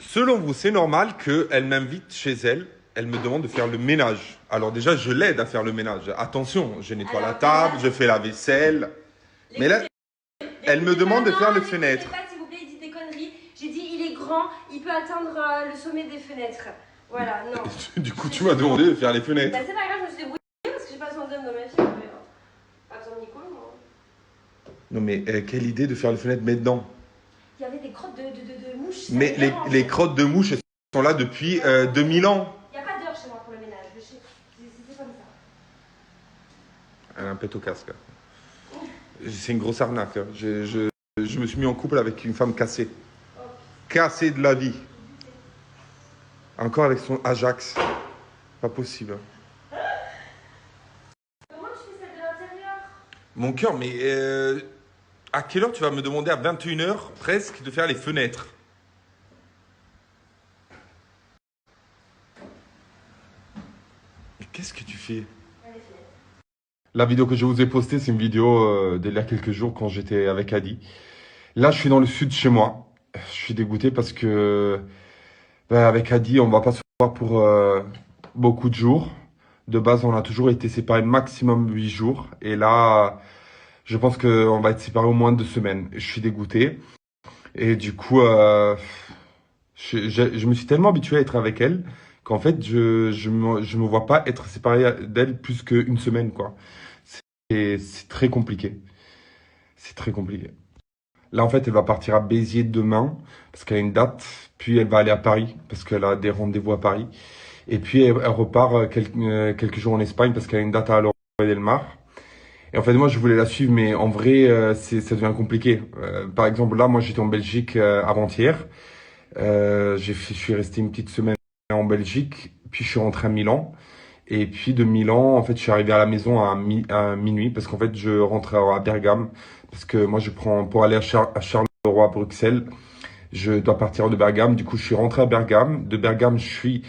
Selon vous, c'est normal qu'elle m'invite chez elle, elle me demande de faire le ménage. Alors déjà, je l'aide à faire le ménage. Attention, je nettoie la table, je fais la vaisselle. Mais là, elle me demande de faire les fenêtres. Pas, s'il vous plaît, il dit des conneries. J'ai dit, il est grand, il peut atteindre le sommet des fenêtres. Voilà, non. Du coup, tu m'as demandé de faire les fenêtres. Bah, c'est pas grave, je me suis débrouillée parce que j'ai pas besoin d'homme dans ma vie. Pas besoin de Nico, moi. Non mais quelle idée de faire les fenêtres maintenant? Il y avait des crottes de mouches. Mais les crottes de mouches, elles sont là depuis 2000 ans. Il n'y a pas d'heure chez moi pour le ménage. C'est comme ça. Elle a un pet au casque. C'est une grosse arnaque. Je me suis mis en couple avec une femme cassée. Cassée de la vie. Encore avec son Ajax. Pas possible. Comment tu fais celle de l'intérieur? Mon cœur, mais à quelle heure tu vas me demander à 21h presque de faire les fenêtres? Mais qu'est-ce que tu fais? La vidéo que je vous ai postée, c'est une vidéo d'il y a quelques jours quand j'étais avec Adi. Là, je suis dans le sud chez moi. Je suis dégoûté parce que avec Adi, on va pas se voir pour beaucoup de jours. De base, on a toujours été séparés maximum 8 jours. Et là, je pense qu'on va être séparés au moins 2 semaines. Je suis dégoûté. Et du coup, je me suis tellement habitué à être avec elle qu'en fait, je me vois pas être séparé d'elle plus qu'une semaine, quoi. C'est très compliqué. C'est très compliqué. Là, en fait, elle va partir à Béziers demain parce qu'elle a une date. Puis elle va aller à Paris parce qu'elle a des rendez-vous à Paris. Et puis elle repart quelques jours en Espagne parce qu'elle a une date à Lloret del Mar. Et en fait, moi, je voulais la suivre, mais en vrai, ça devient compliqué. Par exemple, là, moi, j'étais en Belgique avant-hier. Je suis resté une petite semaine en Belgique, puis je suis rentré à Milan. Et puis de Milan, en fait, je suis arrivé à la maison à minuit parce qu'en fait, je rentre à Bergame parce que moi, je prends pour aller à Charleroi, à Bruxelles. Je dois partir de Bergame. Du coup, je suis rentré à Bergame. De Bergame, j'ai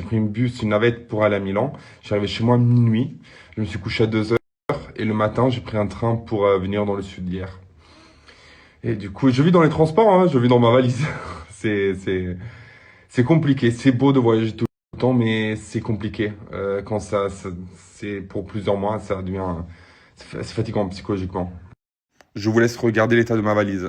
pris une bus, une navette pour aller à Milan. Je suis arrivé chez moi à minuit. Je me suis couché à 2 heures et le matin, j'ai pris un train pour venir dans le sud hier. Et du coup, je vis dans les transports, hein, je vis dans ma valise. C'est, c'est, c'est compliqué. C'est beau de voyager tout le temps, mais c'est compliqué. Quand c'est pour plusieurs mois, ça devient, c'est fatigant psychologiquement. Je vous laisse regarder l'état de ma valise.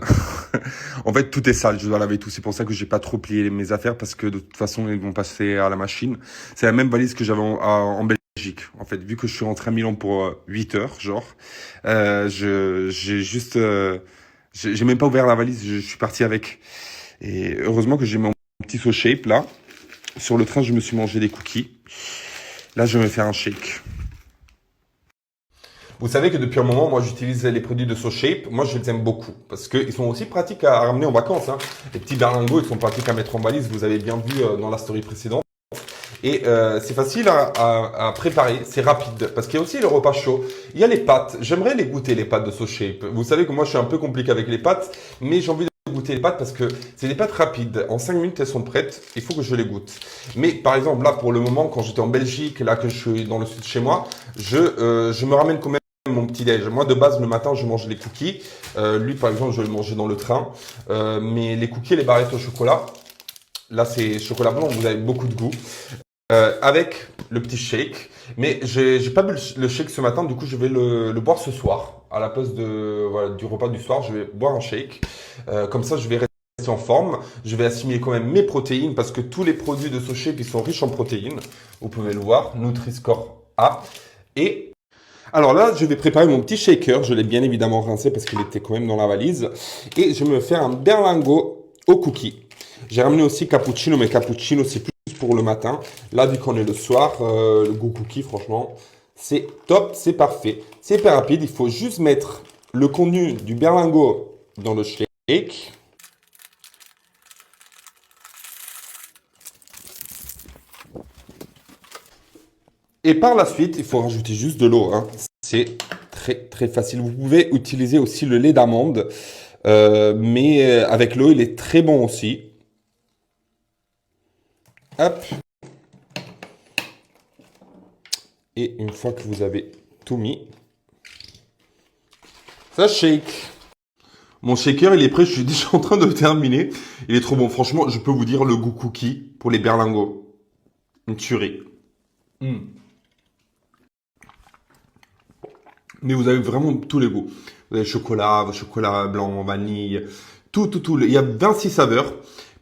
En fait, tout est sale, je dois laver tout. C'est pour ça que j'ai pas trop plié mes affaires parce que de toute façon, ils vont passer à la machine. C'est la même valise que j'avais en Belgique. En fait, vu que je suis rentré à Milan pour 8 heures, genre, j'ai juste, j'ai même pas ouvert la valise, je suis parti avec. Et heureusement que j'ai mon petit So Shape là. Sur le train, je me suis mangé des cookies. Là, je vais me faire un shake. Vous savez que depuis un moment, moi, j'utilise les produits de So Shape. Moi, je les aime beaucoup parce qu'ils sont aussi pratiques à ramener en vacances. Hein. Les petits berlingots, ils sont pratiques à mettre en valise. Vous avez bien vu dans la story précédente. Et c'est facile à préparer, c'est rapide. Parce qu'il y a aussi le repas chaud. Il y a les pâtes. J'aimerais les goûter, les pâtes de So Shape. Vous savez que moi, je suis un peu compliqué avec les pâtes, mais j'ai envie de goûter les pâtes parce que c'est des pâtes rapides. En 5 minutes, elles sont prêtes. Il faut que je les goûte. Mais par exemple, là, pour le moment, quand j'étais en Belgique, là que je suis dans le sud de chez moi, je me ramène quand même mon petit déj. Moi, de base, le matin, je mange les cookies. Lui, par exemple, je vais le manger dans le train. Mais les cookies et les barrettes au chocolat, là, c'est chocolat blanc, vous avez beaucoup de goût. Avec le petit shake. Mais j'ai pas bu le shake ce matin, du coup, je vais le boire ce soir. À la place voilà, du repas du soir, je vais boire un shake. Comme ça, je vais rester en forme. Je vais assimiler quand même mes protéines parce que tous les produits de ce shake, ils sont riches en protéines. Vous pouvez le voir, Nutri-Score A. Et alors là, je vais préparer mon petit shaker. Je l'ai bien évidemment rincé parce qu'il était quand même dans la valise. Et je vais me faire un berlingot au cookie. J'ai ramené aussi cappuccino, mais cappuccino, c'est plus pour le matin. Là, vu qu'on est le soir, le goût cookie, franchement, c'est top, c'est parfait. C'est hyper rapide. Il faut juste mettre le contenu du berlingot dans le shake. Et par la suite, il faut rajouter juste de l'eau. Hein. C'est très très facile. Vous pouvez utiliser aussi le lait d'amande, mais avec l'eau, il est très bon aussi. Hop. Et une fois que vous avez tout mis, ça shake. Mon shaker, il est prêt, je suis déjà en train de le terminer. Il est trop bon. Franchement, je peux vous dire le goût cookie pour les berlingots. Une tuerie. Mm. Mais vous avez vraiment tous les goûts. Vous avez chocolat blanc, vanille, tout. Il y a 26 saveurs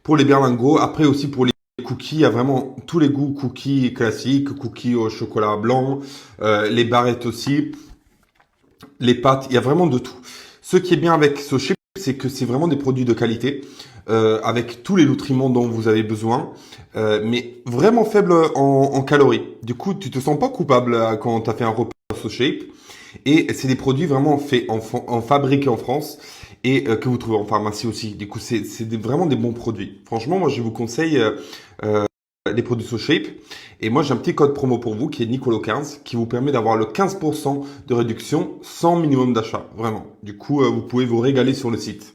pour les berlingots. Après aussi pour les cookies, il y a vraiment tous les goûts cookies classiques, cookies au chocolat blanc, les barrettes aussi, les pâtes, il y a vraiment de tout. Ce qui est bien avec ce chip, c'est que c'est vraiment des produits de qualité, avec tous les nutriments dont vous avez besoin, mais vraiment faible en calories. Du coup, tu te sens pas coupable quand tu as fait un repas So Shape. Et c'est des produits vraiment faits fabriqués en France et que vous trouvez en pharmacie aussi. Du coup, vraiment des bons produits. Franchement, moi, je vous conseille les produits So Shape. Et moi, j'ai un petit code promo pour vous qui est Nicolo15 qui vous permet d'avoir le 15% de réduction sans minimum d'achat. Vraiment. Du coup, vous pouvez vous régaler sur le site.